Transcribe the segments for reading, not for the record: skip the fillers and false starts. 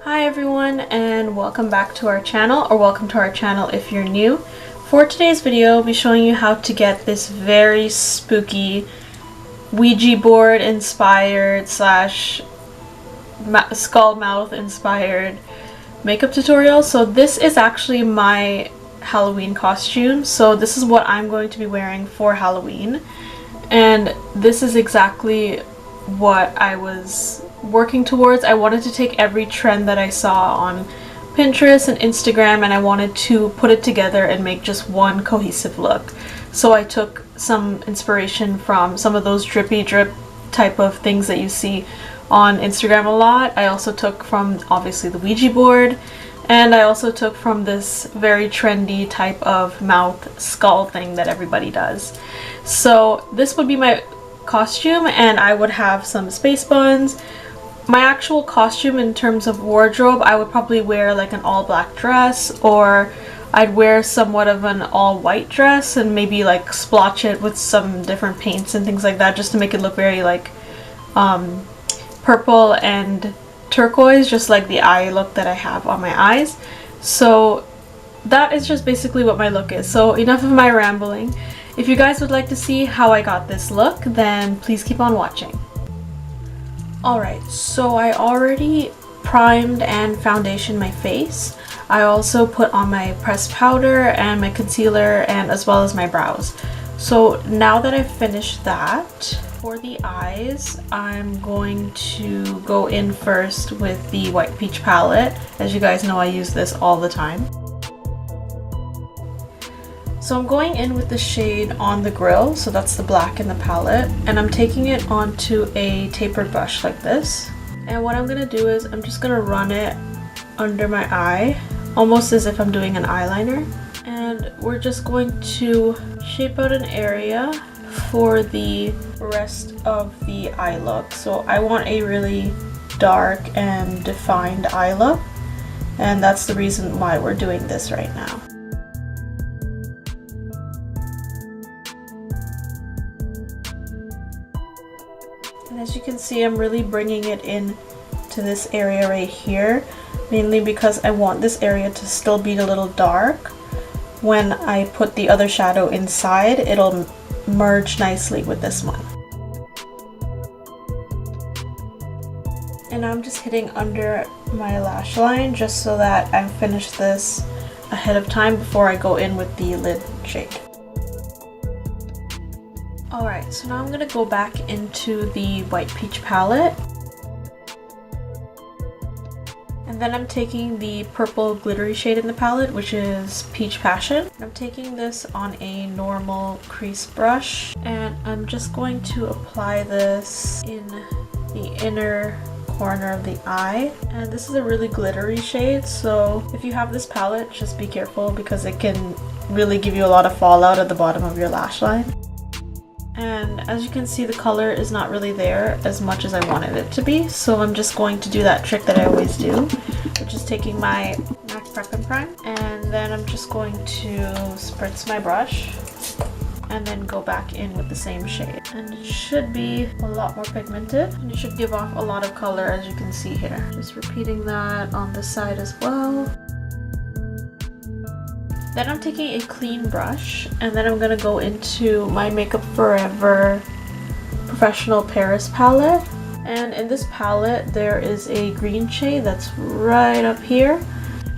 Hi everyone, and welcome back to our channel, or welcome to our channel if you're new. For today's video, I'll be showing you how to get this very spooky Ouija board inspired slash skull mouth inspired makeup tutorial. So this is actually my Halloween costume, so this is what I'm going to be wearing for Halloween, and this is exactly what I was working towards. I wanted to take every trend that I saw on Pinterest and Instagram, and I wanted to put it together and make just one cohesive look. So I took some inspiration from some of those drippy drip type of things that you see on Instagram a lot. I also took from obviously the Ouija board, and I also took from this very trendy type of mouth skull thing that everybody does. So this would be my costume, and I would have some space buns. My actual costume in terms of wardrobe, I would probably wear like an all black dress, or I'd wear somewhat of an all white dress and maybe like splotch it with some different paints and things like that, just to make it look very like purple and turquoise, just like the eye look that I have on my eyes. So that is just basically what my look is. So enough of my rambling. If you guys would like to see how I got this look, then please keep on watching. Alright, so I already primed and foundationed my face. I also put on my pressed powder and my concealer, and as well as my brows. So now that I've finished that, for the eyes, I'm going to go in first with the White Peach palette. As you guys know, I use this all the time. So I'm going in with the shade On the Grill, so that's the black in the palette, and I'm taking it onto a tapered brush like this. And what I'm going to do is I'm just going to run it under my eye, almost as if I'm doing an eyeliner. And we're just going to shape out an area for the rest of the eye look. So I want a really dark and defined eye look, and that's the reason why we're doing this right now. And as you can see, I'm really bringing it in to this area right here, mainly because I want this area to still be a little dark. When I put the other shadow inside, it'll merge nicely with this one. And I'm just hitting under my lash line just so that I finish this ahead of time before I go in with the lid shade. Alright, so now I'm going to go back into the White Peach palette. And then I'm taking the purple glittery shade in the palette, which is Peach Passion. I'm taking this on a normal crease brush, and I'm just going to apply this in the inner corner of the eye. And this is a really glittery shade, so if you have this palette, just be careful because it can really give you a lot of fallout at the bottom of your lash line. And as you can see, the color is not really there as much as I wanted it to be, so I'm just going to do that trick that I always do, which is taking my MAC Prep and Prime, and then I'm just going to spritz my brush and then go back in with the same shade. And it should be a lot more pigmented, and it should give off a lot of color, as you can see here. Just repeating that on this side as well. Then I'm taking a clean brush, and then I'm going to go into my Makeup Forever Professional Paris palette. And in this palette, there is a green shade that's right up here.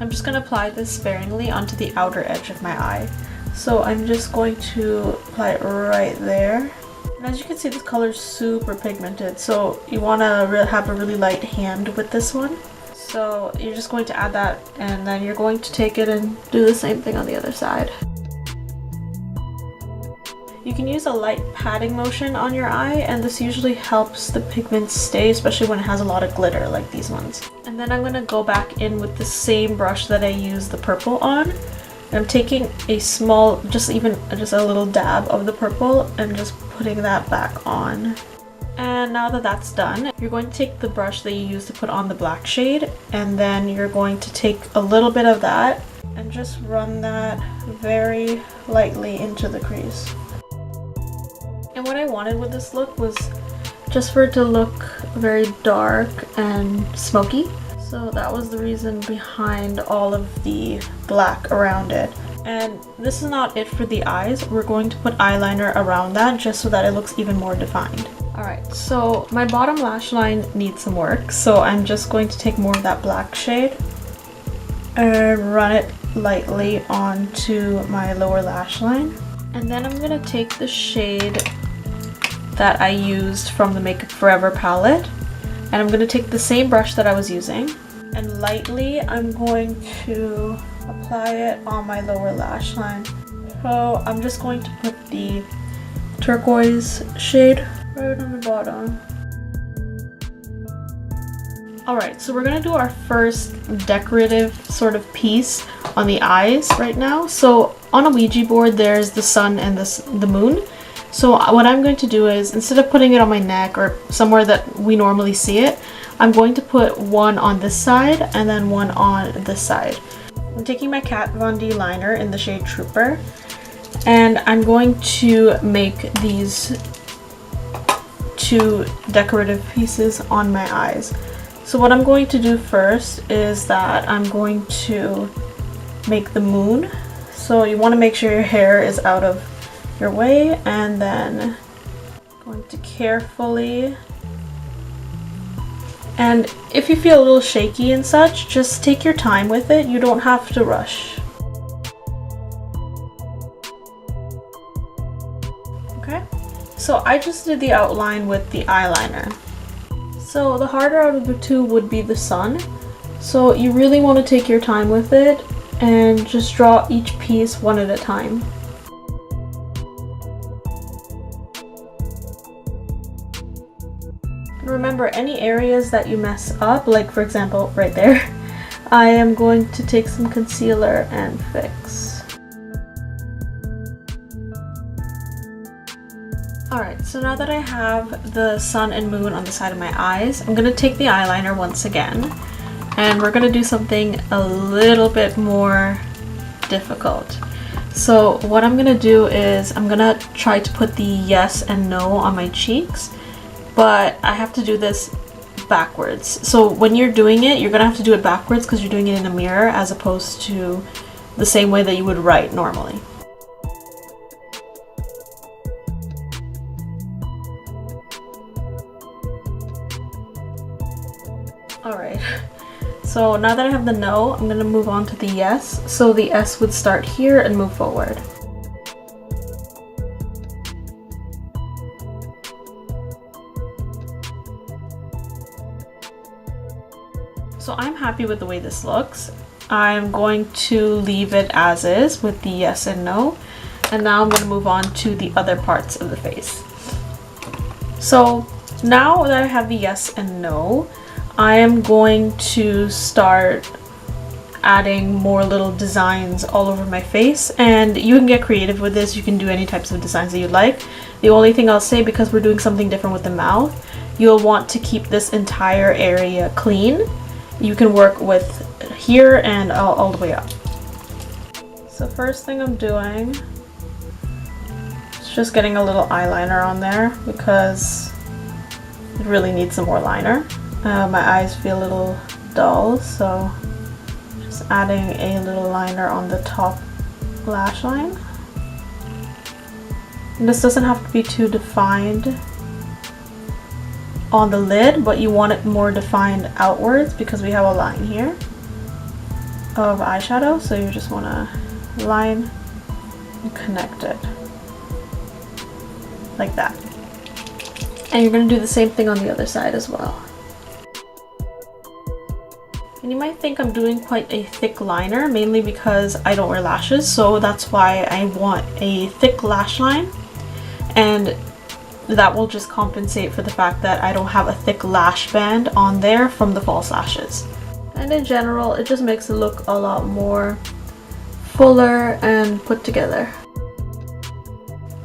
I'm just going to apply this sparingly onto the outer edge of my eye. So I'm just going to apply it right there. And as you can see, this color is super pigmented, so you want to have a really light hand with this one. So you're just going to add that, and then you're going to take it and do the same thing on the other side. You can use a light patting motion on your eye, and this usually helps the pigments stay, especially when it has a lot of glitter like these ones. And then I'm going to go back in with the same brush that I used the purple on. And I'm taking a small, just a little dab of the purple and just putting that back on. And now that that's done, you're going to take the brush that you used to put on the black shade, and then you're going to take a little bit of that and just run that very lightly into the crease. And what I wanted with this look was just for it to look very dark and smoky. So that was the reason behind all of the black around it. And this is not it for the eyes. We're going to put eyeliner around that just so that it looks even more defined. Alright, so my bottom lash line needs some work, so I'm just going to take more of that black shade and run it lightly onto my lower lash line. And then I'm going to take the shade that I used from the Makeup Forever palette, and I'm going to take the same brush that I was using, and lightly I'm going to apply it on my lower lash line. So I'm just going to put the turquoise shade right on the bottom. Alright, so we're going to do our first decorative sort of piece on the eyes right now. So on a Ouija board there's the sun and the moon. So what I'm going to do is, instead of putting it on my neck or somewhere that we normally see it, I'm going to put one on this side and then one on this side. I'm taking my Kat Von D liner in the shade Trooper, and I'm going to make these two decorative pieces on my eyes. So what I'm going to do first is that I'm going to make the moon. So you want to make sure your hair is out of your way, and then I'm going to carefully, and if you feel a little shaky and such, just take your time with it. You don't have to rush. Okay, so I just did the outline with the eyeliner. So the harder out of the two would be the sun. So you really want to take your time with it and just draw each piece one at a time. Remember, any areas that you mess up, like for example right there, I am going to take some concealer and fix. Alright, so now that I have the sun and moon on the side of my eyes, I'm going to take the eyeliner once again, and we're going to do something a little bit more difficult. So what I'm going to do is I'm going to try to put the yes and no on my cheeks, but I have to do this backwards. So when you're doing it, you're going to have to do it backwards because you're doing it in a mirror as opposed to the same way that you would write normally. Alright, so now that I have the no, I'm going to move on to the yes. So the S would start here and move forward. So I'm happy with the way this looks. I'm going to leave it as is with the yes and no. And now I'm going to move on to the other parts of the face. So now that I have the yes and no, I am going to start adding more little designs all over my face, and you can get creative with this. You can do any types of designs that you like. The only thing I'll say, because we're doing something different with the mouth, you'll want to keep this entire area clean. You can work with here and all the way up. So first thing I'm doing is just getting a little eyeliner on there because it really needs some more liner. My eyes feel a little dull, so just adding a little liner on the top lash line. And this doesn't have to be too defined on the lid, but you want it more defined outwards because we have a line here of eyeshadow, so you just want to line and connect it like that. And you're going to do the same thing on the other side as well. And you might think I'm doing quite a thick liner, mainly because I don't wear lashes, so that's why I want a thick lash line, and that will just compensate for the fact that I don't have a thick lash band on there from the false lashes. And in general, it just makes it look a lot more fuller and put together.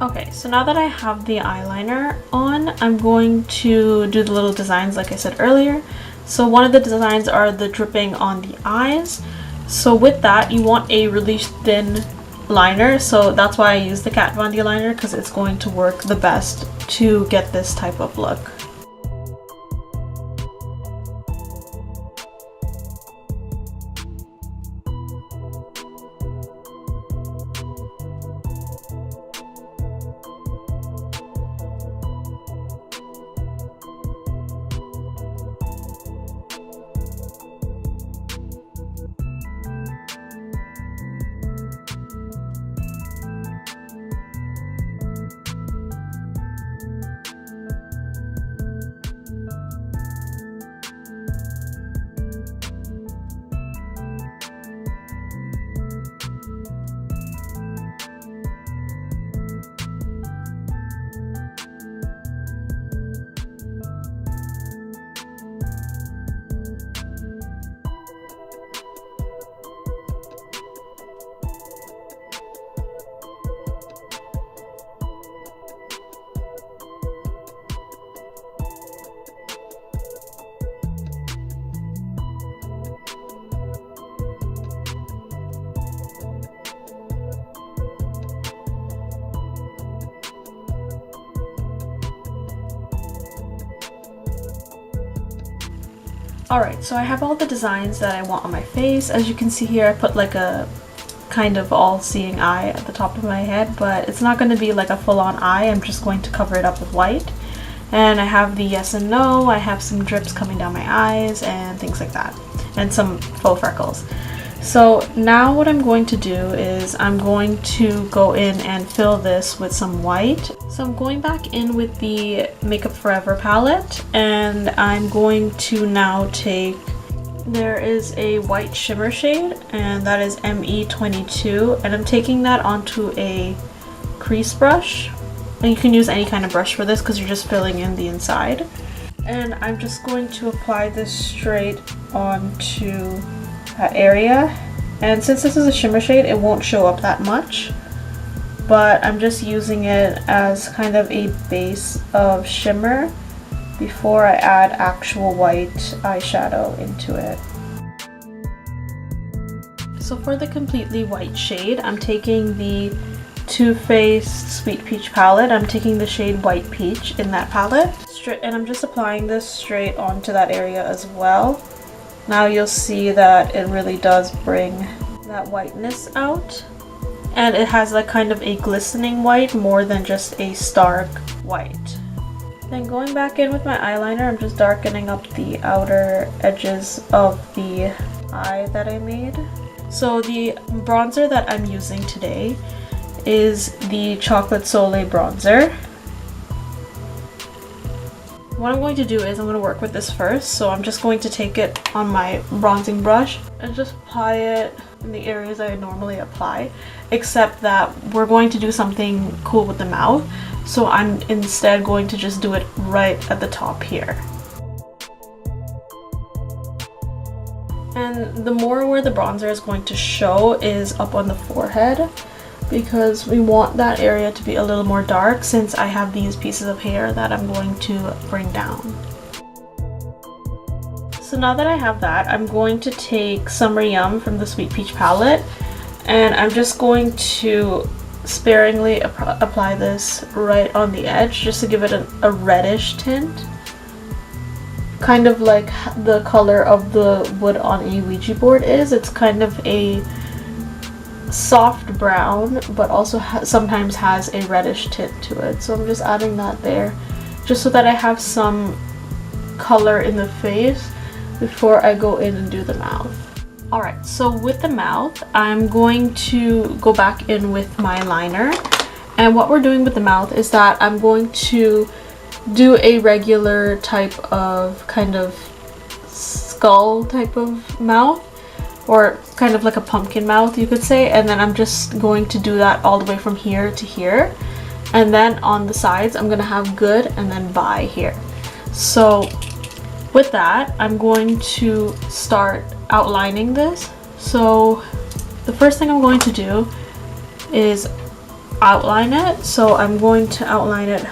Okay, so now that I have the eyeliner on, I'm going to do the little designs like I said earlier. So one of the designs are the dripping on the eyes. So with that, you want a really thin liner, so that's why I use the Kat Von D liner, because it's going to work the best to get this type of look. Alright, so I have all the designs that I want on my face. As you can see here, I put like a kind of all-seeing eye at the top of my head, but it's not going to be like a full-on eye. I'm just going to cover it up with white. And I have the yes and no, I have some drips coming down my eyes and things like that, and some faux freckles. So now what I'm going to do is I'm going to go in and fill this with some white. So I'm going back in with the Makeup Forever palette, and I'm going to now take, there is a white shimmer shade, and that is ME22, and I'm taking that onto a crease brush. And you can use any kind of brush for this because you're just filling in the inside. And I'm just going to apply this straight onto that area, and since this is a shimmer shade, it won't show up that much, but I'm just using it as kind of a base of shimmer before I add actual white eyeshadow into it. So for the completely white shade, I'm taking the Too Faced Sweet Peach palette. I'm taking the shade White Peach in that palette, and I'm just applying this straight onto that area as well. Now you'll see that it really does bring that whiteness out, and it has like kind of a glistening white more than just a stark white. Then going back in with my eyeliner, I'm just darkening up the outer edges of the eye that I made. So the bronzer that I'm using today is the Chocolate Soleil bronzer. What I'm going to do is I'm going to work with this first, so I'm just going to take it on my bronzing brush and just apply it in the areas I normally apply, except that we're going to do something cool with the mouth, so I'm instead going to just do it right at the top here. And the more where the bronzer is going to show is up on the forehead, because we want that area to be a little more dark since I have these pieces of hair that I'm going to bring down. So now that I have that, I'm going to take Summer Yum from the Sweet Peach palette, and I'm just going to sparingly apply this right on the edge just to give it a reddish tint. Kind of like the color of the wood on a Ouija board is. It's kind of a soft brown, but also sometimes has a reddish tint to it. So I'm just adding that there just so that I have some color in the face before I go in and do the mouth. Alright, so with the mouth, I'm going to go back in with my liner, and what we're doing with the mouth is that I'm going to do a regular type of kind of skull type of mouth, or kind of like a pumpkin mouth you could say, and then I'm just going to do that all the way from here to here, and then on the sides I'm gonna have good and then bye here. So with that, I'm going to start outlining this. So the first thing I'm going to do is outline it. So I'm going to outline it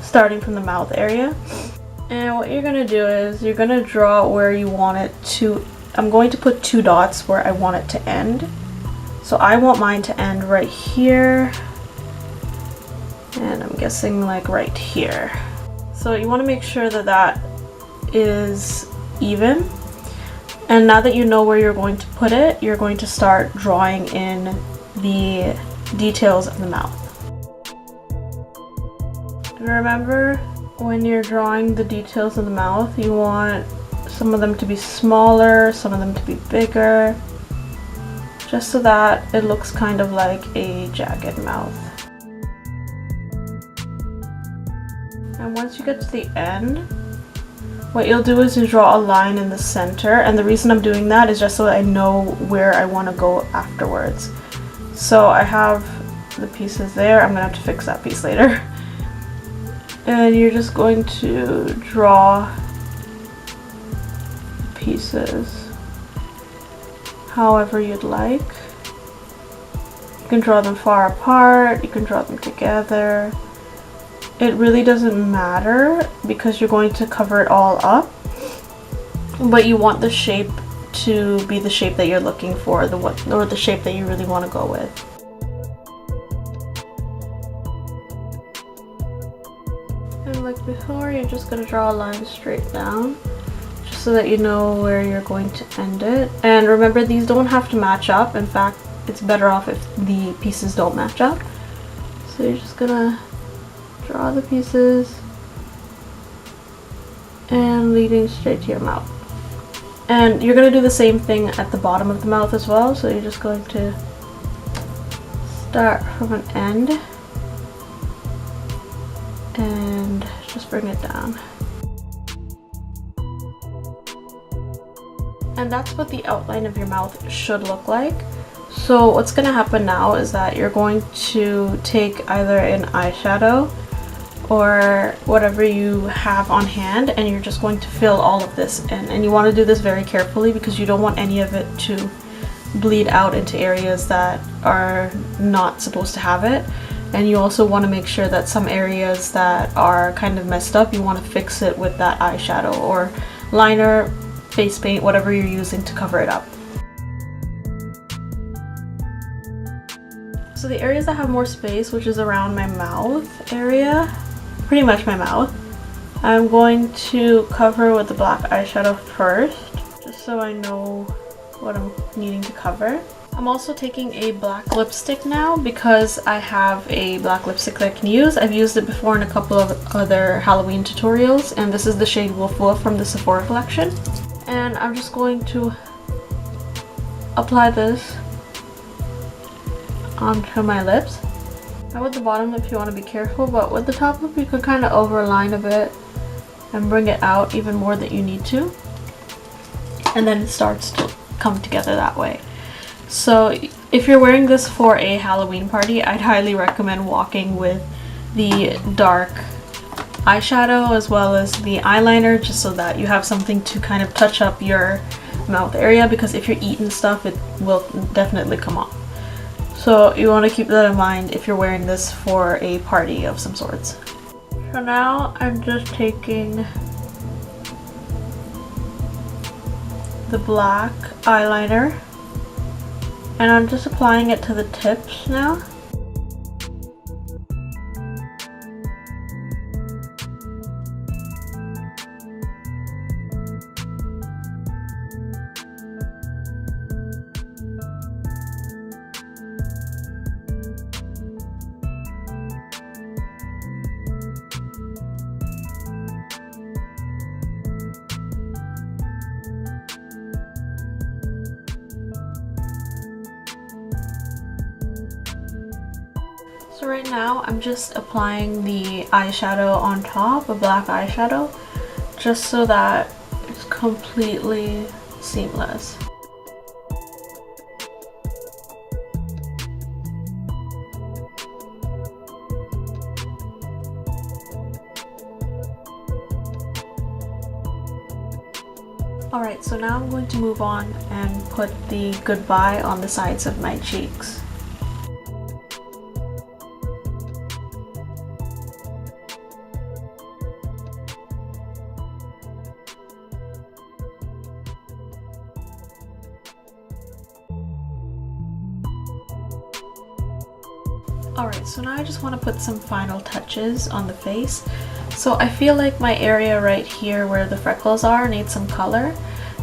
starting from the mouth area, and what you're gonna do is you're gonna draw where you want it to. I'm going to put 2 dots where I want it to end. So I want mine to end right here, and I'm guessing like right here. So you want to make sure that that is even. And now that you know where you're going to put it, you're going to start drawing in the details of the mouth. Remember, when you're drawing the details of the mouth, you want some of them to be smaller, some of them to be bigger, just so that it looks kind of like a jagged mouth. And once you get to the end, what you'll do is you draw a line in the center, and the reason I'm doing that is just so that I know where I want to go afterwards. So I have the pieces there. I'm gonna have to fix that piece later. And you're just going to draw pieces however you'd like. You can draw them far apart, you can draw them together. It really doesn't matter because you're going to cover it all up, but you want the shape to be the shape that you're looking for, or the shape that you really want to go with. And like before, you're just going to draw a line straight down, just so that you know where you're going to end it. And remember, these don't have to match up. In fact, it's better off if the pieces don't match up. So you're just gonna draw the pieces and leading straight to your mouth. And you're gonna do the same thing at the bottom of the mouth as well. So you're just going to start from an end and just bring it down. And that's what the outline of your mouth should look like. So what's going to happen now is that you're going to take either an eyeshadow or whatever you have on hand, and you're just going to fill all of this in. And you want to do this very carefully because you don't want any of it to bleed out into areas that are not supposed to have it. And you also want to make sure that some areas that are kind of messed up, you want to fix it with that eyeshadow or liner, face paint, whatever you're using to cover it up. So the areas that have more space, which is around my mouth area, pretty much my mouth, I'm going to cover with the black eyeshadow first, just so I know what I'm needing to cover. I'm also taking a black lipstick now because I have a black lipstick that I can use. I've used it before in a couple of other Halloween tutorials, and this is the shade Woof from the Sephora collection. And I'm just going to apply this onto my lips. Now with the bottom lip you want to be careful, but with the top lip you could kind of overline a bit and bring it out even more than you need to. And then it starts to come together that way. So if you're wearing this for a Halloween party, I'd highly recommend walking with the dark eyeshadow as well as the eyeliner, just so that you have something to kind of touch up your mouth area, because if you're eating stuff it will definitely come off. So you want to keep that in mind if you're wearing this for a party of some sorts. So now I'm just taking the black eyeliner and I'm just applying it to the tips now. So right now I'm just applying the eyeshadow on top, a black eyeshadow, just so that it's completely seamless. Alright, so now I'm going to move on and put the goodbye on the sides of my cheeks. Alright, so now I just want to put some final touches on the face. So I feel like my area right here where the freckles are needs some color.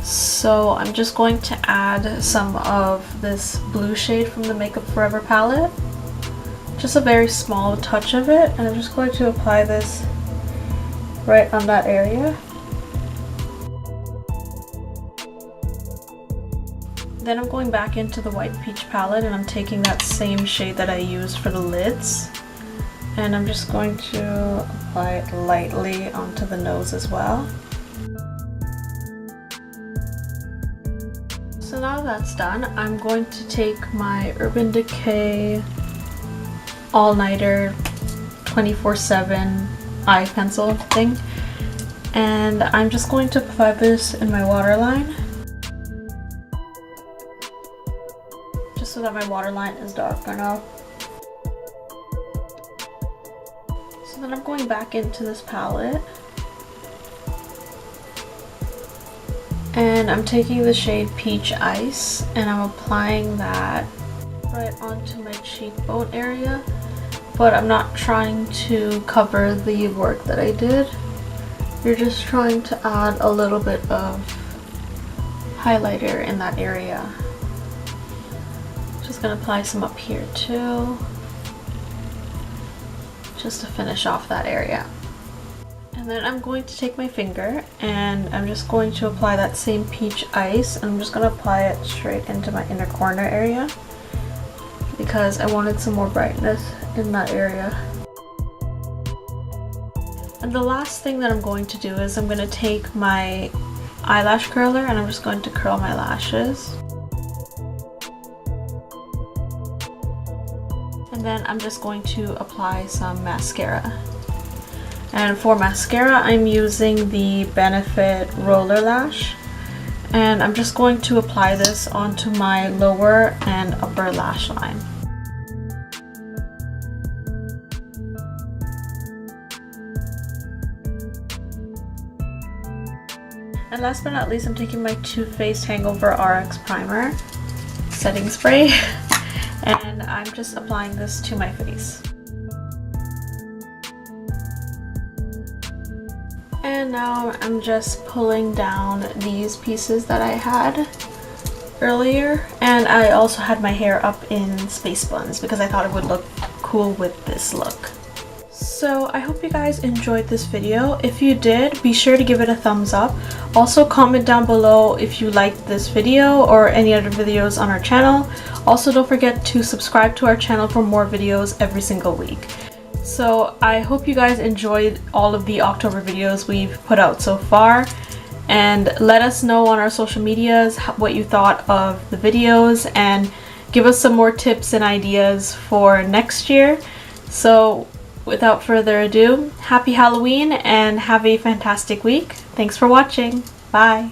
So I'm just going to add some of this blue shade from the Makeup Forever palette. Just a very small touch of it, and I'm just going to apply this right on that area. Then I'm going back into the White Peach palette and I'm taking that same shade that I used for the lids. And I'm just going to apply it lightly onto the nose as well. So now that's done, I'm going to take my Urban Decay All-Nighter 24/7 eye pencil thing. And I'm just going to apply this in my waterline, so that my waterline is dark enough. So then I'm going back into this palette and I'm taking the shade Peach Ice and I'm applying that right onto my cheekbone area, but I'm not trying to cover the work that I did. you're just trying to add a little bit of highlighter in that area. Just gonna apply some up here too, just to finish off that area. And then I'm going to take my finger and I'm just going to apply that same peach ice, and I'm just going to apply it straight into my inner corner area because I wanted some more brightness in that area. And the last thing that I'm going to do is I'm going to take my eyelash curler and I'm just going to curl my lashes. And then I'm just going to apply some mascara. And for mascara, I'm using the Benefit Roller Lash. And I'm just going to apply this onto my lower and upper lash line. And last but not least, I'm taking my Too Faced Hangover RX Primer setting spray. And I'm just applying this to my face. And now I'm just pulling down these pieces that I had earlier. And I also had my hair up in space buns because I thought it would look cool with this look. So I hope you guys enjoyed this video. If you did, be sure to give it a thumbs up. Also comment down below if you liked this video or any other videos on our channel. Also don't forget to subscribe to our channel for more videos every single week. So I hope you guys enjoyed all of the October videos we've put out so far, and let us know on our social medias what you thought of the videos and give us some more tips and ideas for next year. So without further ado, happy Halloween and have a fantastic week. Thanks for watching. Bye.